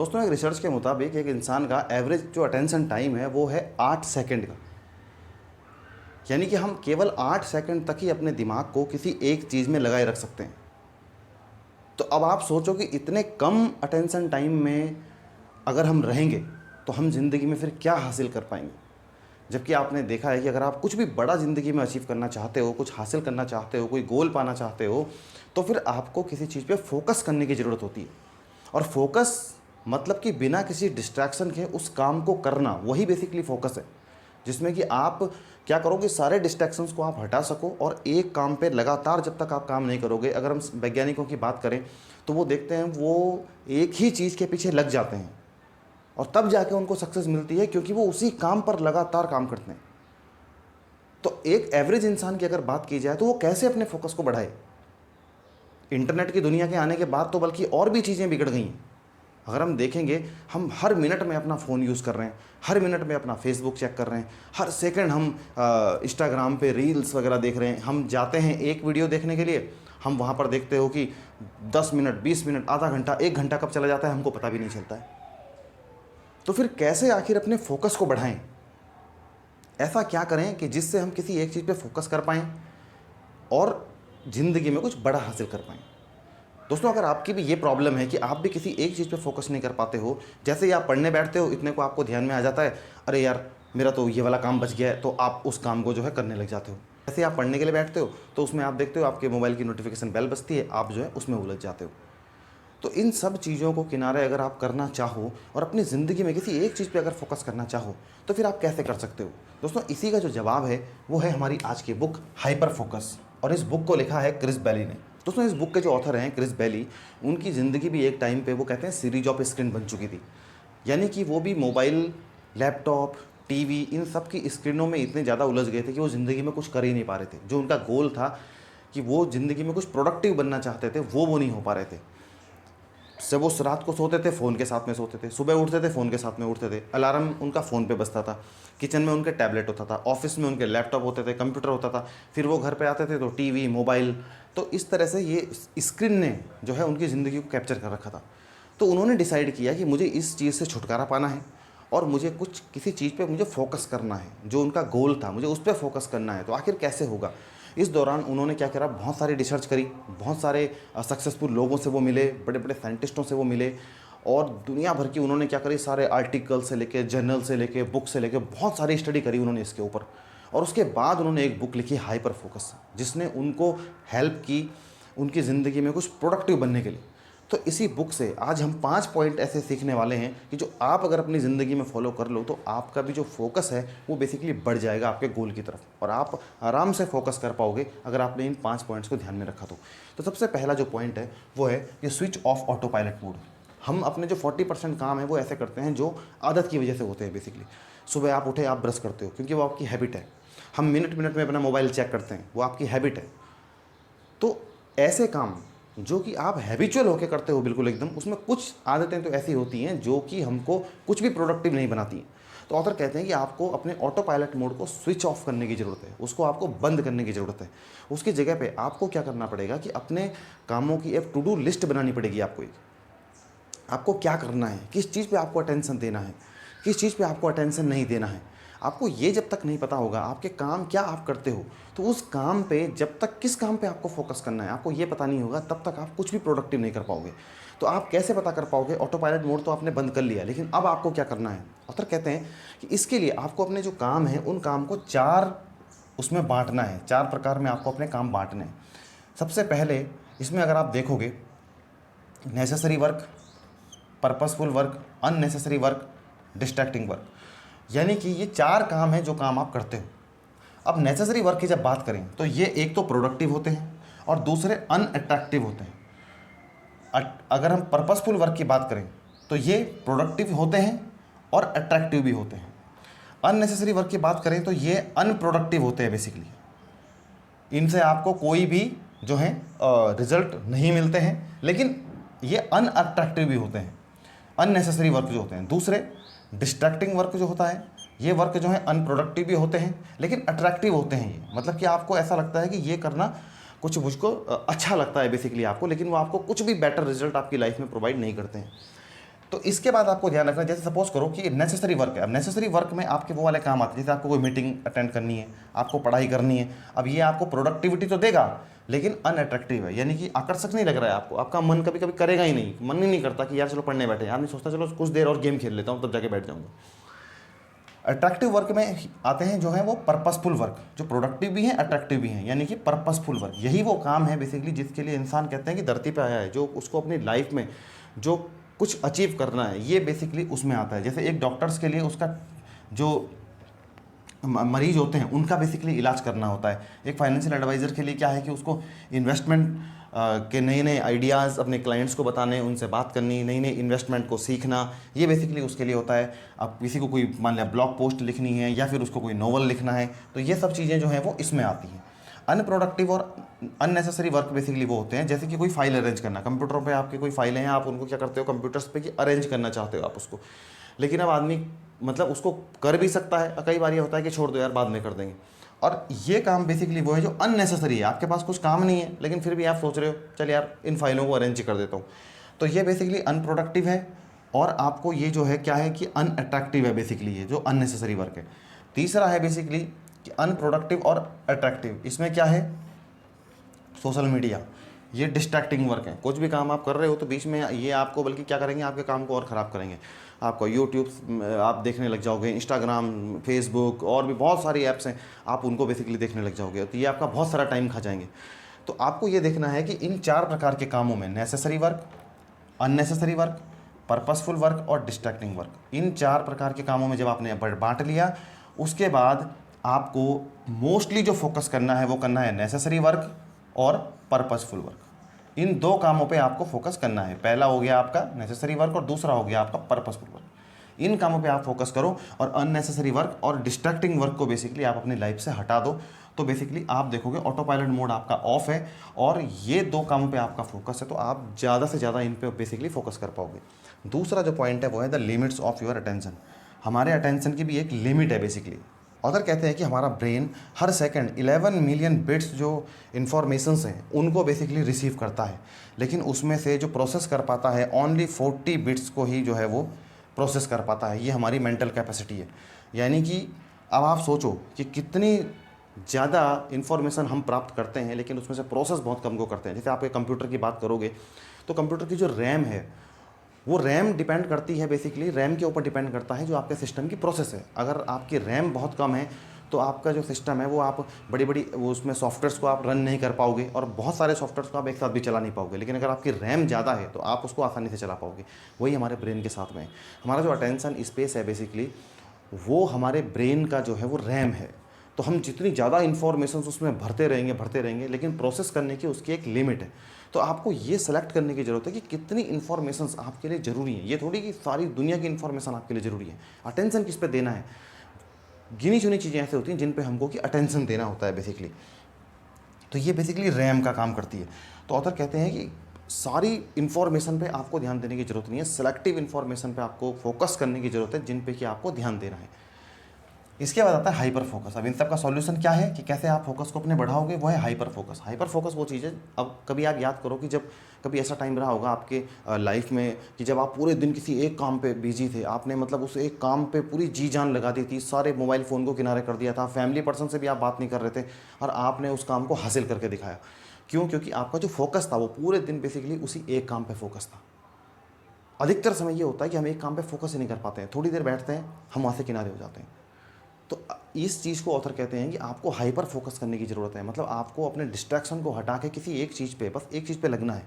दोस्तों, एक रिसर्च के मुताबिक एक इंसान का एवरेज जो अटेंशन टाइम है वो है 8 सेकंड का। यानी कि हम केवल 8 सेकंड तक ही अपने दिमाग को किसी एक चीज़ में लगाए रख सकते हैं। तो अब आप सोचो कि इतने कम अटेंशन टाइम में अगर हम रहेंगे तो हम ज़िंदगी में फिर क्या हासिल कर पाएंगे। जबकि आपने देखा है कि अगर आप कुछ भी बड़ा ज़िंदगी में अचीव करना चाहते हो, कुछ हासिल करना चाहते हो, कोई गोल पाना चाहते हो, तो फिर आपको किसी चीज़ पे फोकस करने की ज़रूरत होती है। और फोकस मतलब कि बिना किसी डिस्ट्रैक्शन के उस काम को करना, वही बेसिकली फोकस है। जिसमें कि आप क्या करोगे, सारे डिस्ट्रैक्शंस को आप हटा सको और एक काम पे लगातार जब तक आप काम नहीं करोगे। अगर हम वैज्ञानिकों की बात करें तो वो देखते हैं वो एक ही चीज़ के पीछे लग जाते हैं और तब जाके उनको सक्सेस मिलती है, क्योंकि वो उसी काम पर लगातार काम करते हैं। तो एक एवरेज इंसान की अगर बात की जाए तो वो कैसे अपने फोकस को बढ़ाए। इंटरनेट की दुनिया के आने के बाद तो बल्कि और भी चीज़ें बिगड़ गई हैं। अगर हम देखेंगे, हम हर मिनट में अपना फ़ोन यूज़ कर रहे हैं, हर मिनट में अपना फेसबुक चेक कर रहे हैं, हर सेकंड हम इंस्टाग्राम पे रील्स वगैरह देख रहे हैं। हम जाते हैं एक वीडियो देखने के लिए, हम वहाँ पर देखते हो कि 10 मिनट, 20 मिनट, आधा घंटा, 1 घंटा कब चला जाता है हमको पता भी नहीं चलता है। तो फिर कैसे आखिर अपने फोकस को बढ़ाएं? ऐसा क्या करें कि जिससे हम किसी एक चीज़ पे फोकस कर पाएँ और ज़िंदगी में कुछ बड़ा हासिल कर पाएँ। दोस्तों, अगर आपकी भी ये प्रॉब्लम है कि आप भी किसी एक चीज़ पे फोकस नहीं कर पाते हो, जैसे ही आप पढ़ने बैठते हो इतने को आपको ध्यान में आ जाता है, अरे यार मेरा तो ये वाला काम बच गया है, तो आप उस काम को जो है करने लग जाते हो। जैसे ही आप पढ़ने के लिए बैठते हो तो उसमें आप देखते हो आपके मोबाइल की नोटिफिकेशन बेल बजती है, आप जो है उसमें उलझ जाते हो। तो इन सब चीज़ों को किनारे अगर आप करना चाहो और अपनी ज़िंदगी में किसी एक चीज़ पे अगर फोकस करना चाहो तो फिर आप कैसे कर सकते हो। दोस्तों, इसी का जो जवाब है वो है हमारी आज की बुक हाइपर फोकस, और इस बुक को लिखा है क्रिस बैली ने। दोस्तों, इस बुक के जो ऑथर हैं क्रिस बैली, उनकी ज़िंदगी भी एक टाइम पे वो कहते हैं सीरीज ऑफ स्क्रीन बन चुकी थी। यानी कि वो भी मोबाइल, लैपटॉप, टीवी, इन सब की स्क्रीनों में इतने ज़्यादा उलझ गए थे कि वो ज़िंदगी में कुछ कर ही नहीं पा रहे थे। जो उनका गोल था कि वो ज़िंदगी में कुछ प्रोडक्टिव बनना चाहते थे, वो नहीं हो पा रहे थे। जब वो रात को सोते थे फ़ोन के साथ में सोते थे, सुबह उठते थे फ़ोन के साथ में उठते थे, अलार्म उनका फ़ोन पे बजता था, किचन में उनके टैबलेट होता था, ऑफिस में उनके लैपटॉप होते थे, कंप्यूटर होता था, फिर वो घर पे आते थे तो टीवी, मोबाइल। तो इस तरह से ये स्क्रीन ने जो है उनकी ज़िंदगी को कैप्चर कर रखा था। तो उन्होंने डिसाइड किया कि मुझे इस चीज़ से छुटकारा पाना है और मुझे कुछ किसी चीज़ पे मुझे फोकस करना है। जो उनका गोल था मुझे उस पर फोकस करना है। तो आखिर कैसे होगा। इस दौरान उन्होंने क्या करा, बहुत सारी रिसर्च करी, बहुत सारे सक्सेसफुल लोगों से वो मिले, बड़े बड़े साइंटिस्टों से वो मिले, और दुनिया भर की उन्होंने क्या करी, सारे आर्टिकल से लेके, जर्नल से लेके, बुक से लेके बहुत सारी स्टडी करी उन्होंने इसके ऊपर। और उसके बाद उन्होंने एक बुक लिखी हाइपर फोकस, जिसने उनको हेल्प की उनकी ज़िंदगी में कुछ प्रोडक्टिव बनने के लिए। तो इसी बुक से आज हम 5 पॉइंट ऐसे सीखने वाले हैं कि जो आप अगर अपनी ज़िंदगी में फॉलो कर लो तो आपका भी जो फोकस है वो बेसिकली बढ़ जाएगा आपके गोल की तरफ, और आप आराम से फोकस कर पाओगे अगर आपने इन 5 पॉइंट्स को ध्यान में रखा तो सबसे पहला जो पॉइंट है वो है कि switch off auto pilot mode. हम अपने जो 40% काम है वो ऐसे करते हैं जो आदत की वजह से होते हैं। बेसिकली सुबह आप उठे, आप ब्रश करते हो क्योंकि वो आपकी हैबिट है। हम मिनट मिनट में अपना मोबाइल चेक करते हैं, वो आपकी हैबिट है। तो ऐसे काम जो कि आप हैबिचुअल होकर करते हो बिल्कुल एकदम, उसमें कुछ आदतें तो ऐसी होती हैं जो कि हमको कुछ भी प्रोडक्टिव नहीं बनाती हैं। तो ऑथर कहते हैं कि आपको अपने ऑटो पायलट मोड को स्विच ऑफ करने की ज़रूरत है, उसको आपको बंद करने की ज़रूरत है। उसकी जगह पे आपको क्या करना पड़ेगा कि अपने कामों की एक टू डू लिस्ट बनानी पड़ेगी आपको। आपको क्या करना है, किस चीज़ पे आपको अटेंशन देना है, किस चीज़ पे आपको अटेंशन नहीं देना है। आपको ये जब तक नहीं पता होगा आपके काम क्या आप करते हो, तो उस काम पे जब तक किस काम पे आपको फोकस करना है आपको ये पता नहीं होगा, तब तक आप कुछ भी प्रोडक्टिव नहीं कर पाओगे। तो आप कैसे पता कर पाओगे। ऑटो पायलट मोड तो आपने बंद कर लिया, लेकिन अब आपको क्या करना है। ऑथर कहते हैं कि इसके लिए आपको अपने जो काम हैं उन काम को 4 उसमें बांटना है, 4 प्रकार में आपको अपने काम बांटने हैं। सबसे पहले इसमें अगर आप देखोगे, necessary work, purposeful work, unnecessary work, distracting work. यानी कि ये 4 काम हैं जो काम आप करते हो। अब नेसेसरी वर्क की जब बात करें तो ये एक तो प्रोडक्टिव होते हैं और दूसरे अनअट्रैक्टिव होते हैं। अगर हम पर्पसफुल वर्क की बात करें तो ये प्रोडक्टिव होते हैं और अट्रैक्टिव भी होते हैं। अननेसेसरी वर्क की बात करें तो ये अनप्रोडक्टिव होते हैं। बेसिकली इनसे आपको कोई भी जो है रिजल्ट नहीं मिलते हैं, लेकिन ये अनअट्रैक्टिव भी होते हैं। अननेसेसरी वर्क जो होते हैं। दूसरे डिस्ट्रैक्टिंग वर्क जो होता है, ये वर्क जो है अनप्रोडक्टिव भी होते हैं लेकिन अट्रैक्टिव होते हैं। ये मतलब कि आपको ऐसा लगता है कि ये करना कुछ मुझको अच्छा लगता है बेसिकली आपको, लेकिन वो आपको कुछ भी बेटर रिजल्ट आपकी लाइफ में प्रोवाइड नहीं करते हैं। तो इसके बाद आपको ध्यान रखना, जैसे सपोज करो कि नेसेसरी वर्क है। अब नेसेसरी वर्क में आपके वो वाले काम आते हैं, जैसे आपको कोई मीटिंग अटेंड करनी है, आपको पढ़ाई करनी है। अब ये आपको प्रोडक्टिविटी तो देगा लेकिन अनअट्रैक्टिव है, यानी कि आकर्षक नहीं लग रहा है आपको, आपका मन कभी कभी करेगा ही नहीं, मन ही नहीं करता कि यार चलो पढ़ने बैठे। आदमी सोचता चलो कुछ देर और गेम खेल लेता हूँ तब जाके बैठ जाऊँगा। अट्रैक्टिव वर्क में आते हैं जो है वो पर्पसफुल वर्क, जो प्रोडक्टिव भी हैं अट्रैक्टिव भी हैं, यानी कि पर्पसफुल वर्क। यही वो काम है बेसिकली जिसके लिए इंसान कहते हैं कि धरती पे आया है, जो उसको अपनी लाइफ में जो कुछ अचीव करना है, ये बेसिकली उसमें आता है। जैसे एक डॉक्टर्स के लिए उसका जो मरीज होते हैं उनका बेसिकली इलाज करना होता है। एक फाइनेंशियल एडवाइज़र के लिए क्या है कि उसको इन्वेस्टमेंट के नए नए आइडियाज़ अपने क्लाइंट्स को बताने, उनसे बात करनी, नई नई इन्वेस्टमेंट को सीखना, ये बेसिकली उसके लिए होता है। अब किसी को कोई मान लिया ब्लॉग पोस्ट लिखनी है या फिर उसको कोई नोवेल लिखना है, तो ये सब चीज़ें जो हैं वो इसमें आती हैं। अनप्रोडक्टिव और अननेसेसरी वर्क बेसिकली वो होते हैं जैसे कि कोई फाइल अरेंज करना। कंप्यूटर पे आपकी कोई फाइलें हैं, आप उनको क्या करते हो कंप्यूटर्स पे कि अरेंज करना चाहते हो आप उसको, लेकिन अब आदमी मतलब उसको कर भी सकता है, कई बार ये होता है कि छोड़ दो यार बाद में कर देंगे। और ये काम बेसिकली वो है जो अननेसेसरी है, आपके पास कुछ काम नहीं है लेकिन फिर भी आप सोच रहे हो चल यार इन फाइलों को अरेंज कर देता हूँ, तो ये बेसिकली अनप्रोडक्टिव है। और आपको ये जो है क्या है कि अनअट्रैक्टिव है बेसिकली, ये जो अननेसेसरी वर्क है। तीसरा है बेसिकली कि अनप्रोडक्टिव और अट्रैक्टिव, इसमें क्या है सोशल मीडिया, ये डिस्ट्रैक्टिंग वर्क है। कुछ भी काम आप कर रहे हो तो बीच में ये आपको बल्कि क्या करेंगे, आपके काम को और ख़राब करेंगे। आपको यूट्यूब आप देखने लग जाओगे, इंस्टाग्राम, फेसबुक और भी बहुत सारी ऐप्स हैं, आप उनको बेसिकली देखने लग जाओगे, तो ये आपका बहुत सारा टाइम खा जाएंगे। तो आपको ये देखना है कि इन 4 प्रकार के कामों में necessary work, unnecessary work, purposeful work और डिस्ट्रैक्टिंग वर्क, इन 4 प्रकार के कामों में जब आपने बांट लिया, उसके बाद आपको मोस्टली जो फोकस करना है वो करना है नेसेसरी वर्क और पर्पसफुल वर्क। इन 2 कामों पे आपको फोकस करना है। पहला हो गया आपका नेसेसरी वर्क और दूसरा हो गया आपका पर्पसफुल वर्क। इन कामों पे आप फोकस करो और अननेसेसरी वर्क और डिस्ट्रैक्टिंग वर्क को बेसिकली आप अपनी लाइफ से हटा दो, तो बेसिकली आप देखोगे ऑटो पायलट मोड आपका ऑफ है और ये 2 कामों पे आपका फोकस है, तो आप ज़्यादा से ज़्यादा इन पे बेसिकली फोकस कर पाओगे। दूसरा जो पॉइंट है वो है the limits of your attention. हमारे अटेंशन की भी एक लिमिट है बेसिकली। ऑथर कहते हैं कि हमारा ब्रेन हर सेकंड 11 मिलियन बिट्स जो इन्फॉर्मेशंस हैं उनको बेसिकली रिसीव करता है, लेकिन उसमें से जो प्रोसेस कर पाता है ओनली 40 बिट्स को ही जो है वो प्रोसेस कर पाता है। ये हमारी मेंटल कैपेसिटी है। यानी कि अब आप सोचो कि कितनी ज़्यादा इन्फॉर्मेशन हम प्राप्त करते हैं लेकिन उसमें से प्रोसेस बहुत कम को करते हैं। जैसे आप एक कंप्यूटर की बात करोगे तो कंप्यूटर की जो रैम है वो रैम डिपेंड करती है बेसिकली, रैम के ऊपर डिपेंड करता है जो आपके सिस्टम की प्रोसेस है। अगर आपकी रैम बहुत कम है तो आपका जो सिस्टम है वो आप बड़ी बड़ी वो उसमें सॉफ्टवेयर्स को आप रन नहीं कर पाओगे और बहुत सारे सॉफ्टवेयर्स को आप एक साथ भी चला नहीं पाओगे। लेकिन अगर आपकी रैम ज़्यादा है तो आप उसको आसानी से चला पाओगे। वही हमारे ब्रेन के साथ में है। हमारा जो अटेंशन स्पेस है बेसिकली वो हमारे ब्रेन का जो है वो रैम है। तो हम जितनी ज़्यादा इन्फॉर्मेशन उसमें भरते रहेंगे लेकिन प्रोसेस करने की उसकी एक लिमिट है। तो आपको ये सेलेक्ट करने की ज़रूरत है कि कितनी इन्फॉर्मेशंस आपके लिए ज़रूरी है। ये थोड़ी कि सारी दुनिया की इन्फॉर्मेशन आपके लिए ज़रूरी है। अटेंशन किस पे देना है, गिनी चुनी चीज़ें ऐसे होती हैं जिन पे हमको कि अटेंशन देना होता है बेसिकली। तो ये बेसिकली रैम का काम करती है। तो ऑथर कहते हैं कि सारी इन्फॉर्मेशन पे आपको ध्यान देने की ज़रूरत नहीं है, सेलेक्टिव इन्फॉर्मेशन पे आपको फोकस करने की ज़रूरत है जिन पे कि आपको ध्यान देना है। इसके बाद आता है हाइपर फोकस। अब इन सब का सॉल्यूशन क्या है कि कैसे आप फोकस को अपने बढ़ाओगे, वो है हाइपर फोकस। हाइपर फोकस वो चीज़ है, अब कभी आप याद करो कि जब कभी ऐसा टाइम रहा होगा आपके लाइफ में कि जब आप पूरे दिन किसी एक काम पे बिजी थे, आपने मतलब उस एक काम पे पूरी जी जान लगा दी थी, सारे मोबाइल फ़ोन को किनारे कर दिया था, फैमिली पर्सन से भी आप बात नहीं कर रहे थे और आपने उस काम को हासिल करके दिखाया। क्यों? क्योंकि आपका जो फोकस था वो पूरे दिन बेसिकली उसी एक काम पर फोकस था। अधिकतर समय ये होता है कि हम एक काम पर फोकस ही नहीं कर पाते हैं, थोड़ी देर बैठते हैं हम वहाँ से किनारे हो जाते हैं। तो इस चीज़ को ऑथर कहते हैं कि आपको हाइपर फोकस करने की ज़रूरत है। मतलब आपको अपने डिस्ट्रैक्शन को हटा के किसी एक चीज़ पे, बस एक चीज़ पे लगना है।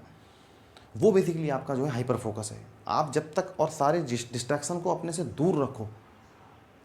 वो बेसिकली आपका जो है हाइपर फोकस है। आप जब तक और सारे डिस्ट्रैक्शन को अपने से दूर रखो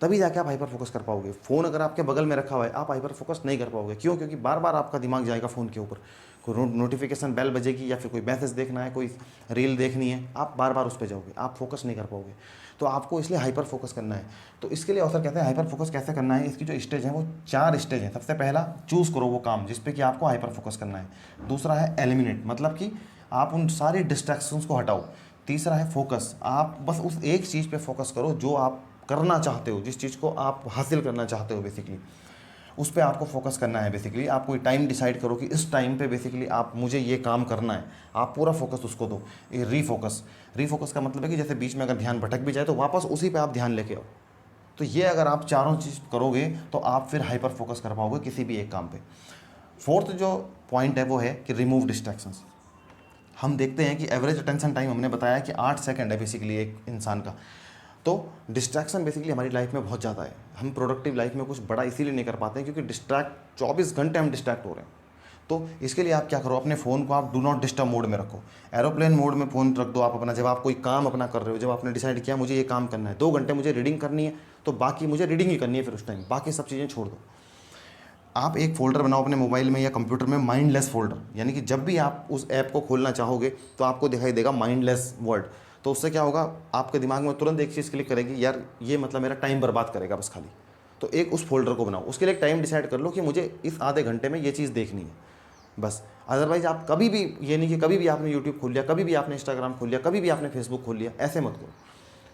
तभी जाके आप हाइपर फोकस कर पाओगे। फ़ोन अगर आपके बगल में रखा हुआ है आप हाइपर फोकस नहीं कर पाओगे। क्यों? क्योंकि बार बार आपका दिमाग जाएगा फ़ोन के ऊपर, कोई नोटिफिकेशन बेल बजेगी या फिर कोई मैसेज देखना है, कोई रील देखनी है, आप बार बार उस पर जाओगे, आप फोकस नहीं कर पाओगे। तो आपको इसलिए हाइपर फोकस करना है। तो इसके लिए ऑथर कहते हैं हाइपर फोकस कैसे करना है। इसकी जो स्टेज है वो 4 स्टेज हैं। सबसे पहला चूज़ करो वो काम जिस पे कि आपको हाइपर फोकस करना है। दूसरा है एलिमिनेट, मतलब कि आप उन सारी डिस्ट्रैक्शंस को हटाओ। तीसरा है फोकस, आप बस उस एक चीज़ पे फोकस करो जो आप करना चाहते हो, जिस चीज़ को आप हासिल करना चाहते हो बेसिकली। उस पे आपको फोकस करना है। बेसिकली आप कोई टाइम डिसाइड करो कि इस टाइम पे बेसिकली आप मुझे ये काम करना है, आप पूरा फोकस उसको दो। ये रीफोकस का मतलब है कि जैसे बीच में अगर ध्यान भटक भी जाए तो वापस उसी पे आप ध्यान लेके आओ। तो ये अगर आप चारों चीज़ करोगे तो आप फिर हाइपर फोकस कर पाओगे किसी भी एक काम पे। फोर्थ जो पॉइंट है वो है कि रिमूव डिस्ट्रैक्शंस। हम देखते हैं कि एवरेज अटेंशन टाइम हमने बताया कि 8 सेकंड है बेसिकली एक इंसान का। तो डिस्ट्रैक्शन बेसिकली हमारी लाइफ में बहुत ज़्यादा है। हम प्रोडक्टिव लाइफ में कुछ बड़ा इसीलिए नहीं कर पाते हैं क्योंकि 24 घंटे हम डिस्ट्रैक्ट हो रहे हैं। तो इसके लिए आप क्या करो, अपने फ़ोन को आप डू नॉट डिस्टर्ब मोड में रखो, एरोप्लेन मोड में फ़ोन रख दो आप अपना। जब आप कोई काम अपना कर रहे हो, जब आपने डिसाइड किया मुझे ये काम करना है, 2 घंटे मुझे रीडिंग करनी है, तो बाकी मुझे रीडिंग ही करनी है, फिर उस टाइम बाकी सब चीज़ें छोड़ दो। आप एक फ़ोल्डर बनाओ अपने मोबाइल में या कंप्यूटर में, माइंडलेस फ़ोल्डर, यानी कि जब भी आप उस ऐप को खोलना चाहोगे तो आपको दिखाई देगा माइंडलेस वर्ड। तो उससे क्या होगा, आपके दिमाग में तुरंत एक चीज़ क्लिक करेगी, यार ये मतलब मेरा टाइम बर्बाद करेगा बस खाली। तो एक उस फोल्डर को बनाओ, उसके लिए एक टाइम डिसाइड कर लो कि मुझे इस आधे घंटे में ये चीज़ देखनी है बस। अदरवाइज आप कभी भी, ये नहीं कि कभी भी आपने यूट्यूब खोल लिया, कभी भी आपने इंस्टाग्राम खोल लिया, कभी भी आपने फेसबुक खोल लिया, ऐसे मत करो।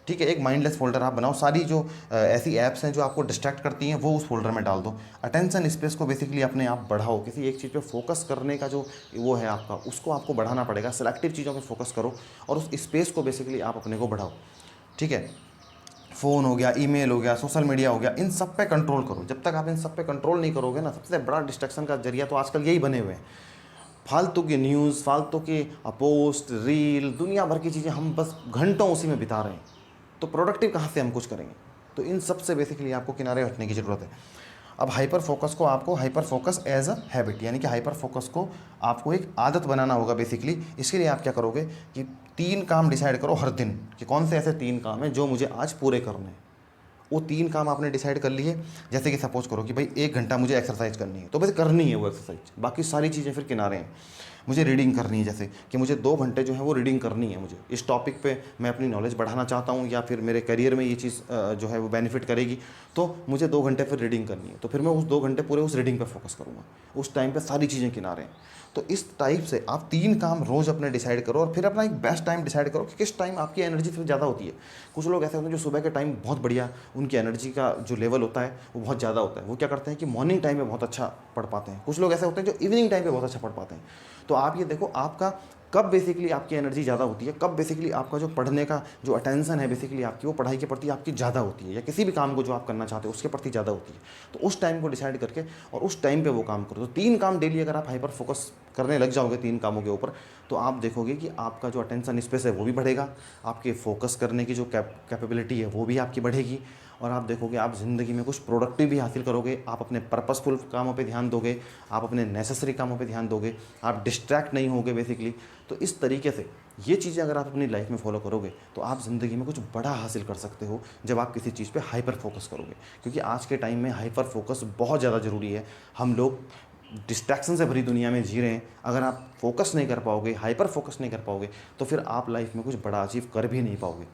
ठीक है, एक माइंडलेस फोल्डर आप बनाओ, सारी जो ऐसी ऐप्स हैं जो आपको डिस्ट्रैक्ट करती हैं वो उस फोल्डर में डाल दो। अटेंशन स्पेस को बेसिकली अपने आप बढ़ाओ, किसी एक चीज़ पे फोकस करने का जो वो है आपका, उसको आपको बढ़ाना पड़ेगा। सेलेक्टिव चीज़ों पे फोकस करो और उस स्पेस को बेसिकली आप अपने को बढ़ाओ। ठीक है, फ़ोन हो गया, ईमेल हो गया, सोशल मीडिया हो गया, इन सब पे कंट्रोल करो। जब तक आप इन सब पे कंट्रोल नहीं करोगे ना, सबसे बड़ा डिस्ट्रैक्शन का जरिया तो आजकल यही बने हुए हैं। फालतू की न्यूज़, फालतू की पोस्ट, रील, दुनिया भर की चीज़ें, हम बस घंटों उसी में बिता रहे हैं। तो प्रोडक्टिव कहाँ से हम कुछ करेंगे? तो इन सब से बेसिकली आपको किनारे हटने की ज़रूरत है। अब हाइपर फोकस को आपको hyper focus as a habit, यानी कि हाइपर फोकस को आपको एक आदत बनाना होगा बेसिकली। इसके लिए आप क्या करोगे कि 3 काम डिसाइड करो हर दिन, कि कौन से ऐसे 3 काम हैं जो मुझे आज पूरे करने हैं। वो 3 काम आपने डिसाइड कर लिए। जैसे कि सपोज करो कि भाई 1 घंटा मुझे एक्सरसाइज करनी है, तो बस करनी है वो एक्सरसाइज, बाकी सारी चीज़ें फिर किनारे हैं। मुझे रीडिंग करनी है, जैसे कि मुझे 2 घंटे जो है वो रीडिंग करनी है। मुझे इस टॉपिक पे मैं अपनी नॉलेज बढ़ाना चाहता हूँ या फिर मेरे करियर में ये चीज़ जो है वो बेनिफिट करेगी, तो मुझे 2 घंटे फिर रीडिंग करनी है। तो फिर मैं उस 2 घंटे पूरे उस रीडिंग पे फोकस करूँगा, उस टाइम पे सारी चीज़ें किनारे हैं। तो इस टाइप से आप 3 काम रोज़ अपने डिसाइड करो और फिर अपना एक बेस्ट टाइम डिसाइड करो कि किस टाइम आपकी एनर्जी फिर ज़्यादा होती है। कुछ लोग ऐसे होते हैं जो सुबह के टाइम बहुत बढ़िया, उनकी एनर्जी का जो लेवल होता है वो बहुत ज़्यादा होता है। वो क्या करते हैं कि मॉर्निंग टाइम में बहुत अच्छा पढ़ पाते हैं। कुछ लोग ऐसे होते हैं जो इवनिंग टाइम पे बहुत अच्छा पढ़ पाते हैं। तो आप ये देखो आपका कब बेसिकली आपकी एनर्जी ज़्यादा होती है, कब बेसिकली आपका जो पढ़ने का जो अटेंशन है बेसिकली आपकी, वो पढ़ाई के प्रति आपकी ज़्यादा होती है या किसी भी काम को जो आप करना चाहते हो उसके प्रति ज़्यादा होती है। तो उस टाइम को डिसाइड करके और उस टाइम पे वो काम करो। तो 3 काम डेली अगर आप हाइपर फोकस करने लग जाओगे 3 कामों के ऊपर, तो आप देखोगे कि आपका जो अटेंशन स्पेस है वो भी बढ़ेगा, आपके फोकस करने की जो कैपेबिलिटी है वो भी आपकी बढ़ेगी, और आप देखोगे आप ज़िंदगी में कुछ प्रोडक्टिव भी हासिल करोगे। आप अपने पर्पसफुल कामों पे ध्यान दोगे, आप अपने नेसेसरी कामों पे ध्यान दोगे, आप डिस्ट्रैक्ट नहीं होगे बेसिकली। तो इस तरीके से ये चीज़ें अगर आप अपनी लाइफ में फॉलो करोगे तो आप ज़िंदगी में कुछ बड़ा हासिल कर सकते हो जब आप किसी चीज़ पे हाइपर फोकस करोगे। क्योंकि आज के टाइम में हाइपर फोकस बहुत ज़्यादा ज़रूरी है। हम लोग डिस्ट्रैक्शन से भरी दुनिया में जी रहे हैं। अगर आप फोकस नहीं कर पाओगे, हाइपर फोकस नहीं कर पाओगे, तो फिर आप लाइफ में कुछ बड़ा अचीव कर भी नहीं पाओगे।